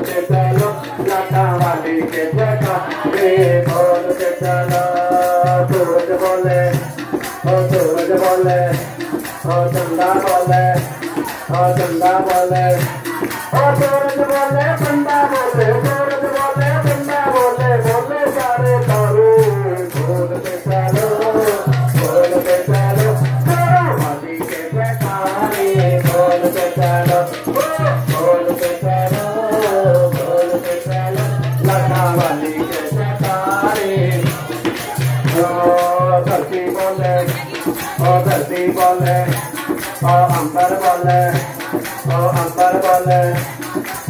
के चलो लता वाली के जयकारे बोल के चलो सूरज बोले ओ सूरज बोले ओ चंदा बोले ओ चंदा बोले ओ सूरज बोले चंदा बोले सूरज बोले चंदा बोले बोले सारे तारू बोल के चलो वाली के जयकारे बोल के चलो बोल के चलो लता वाली के जयकारे ओ धरती बोले ओ धरती बोले ओ अंबर बोले ओ अंबर बोले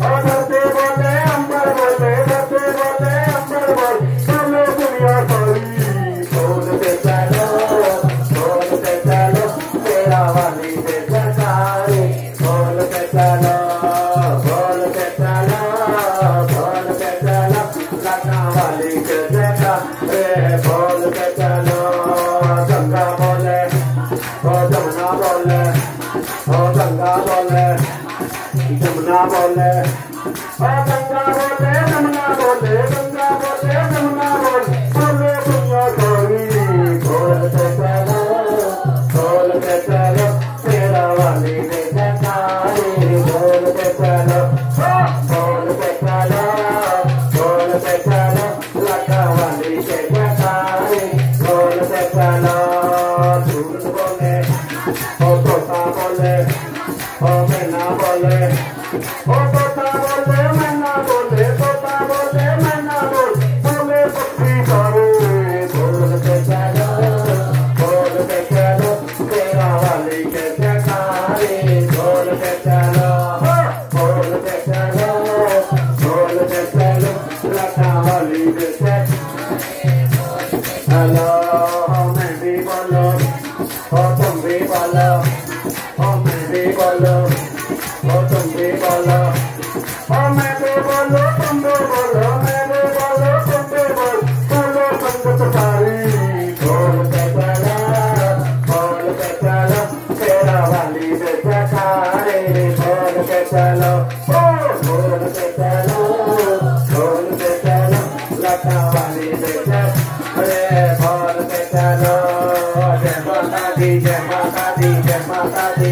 ओ धरती बोले अंबर बोले धरती बोले अंबर बोले चलो दुनिया सारी बोल के चलो तेरा वाली के जयकारे बोल के चलो लता वाली के जयकारे बोल के चलो गंगा बोले ओ जमुना बोले ओ गंगा बोले जमुना बोले ओ गंगा बोले जमुना बोले गंगा बोले जमुना बोले बोले दुनिया सारी बोल के चलो तेरा वाली के जयकारे बोल के चलो लता वाली के जयकारे बोल के चलो सूरज बोले ओ तोता बोले ओ मैना बोले ओ तोता बोले मैना बोले तोता बोले मैना बोले बोले पक्षी सारे बोल के चलो तेरा वाली के जयकारे बोल के चलो लता वाली के हेलो मैं भी बोलो ओ तुम भी बोलो ओ मैं भी बोलो ओ तुम भी बोलो ओ मैं भी बोलो तुम भी बोलो मैं भी बोलो तुम भी बोलो बोलो संगत सारी बोल के चलो तेरा वाली के जयकारे बोल के चलो बोल के चलो लता वाली के जयकारे बोल के चलो जय माता दी जय माता दी जय माता दी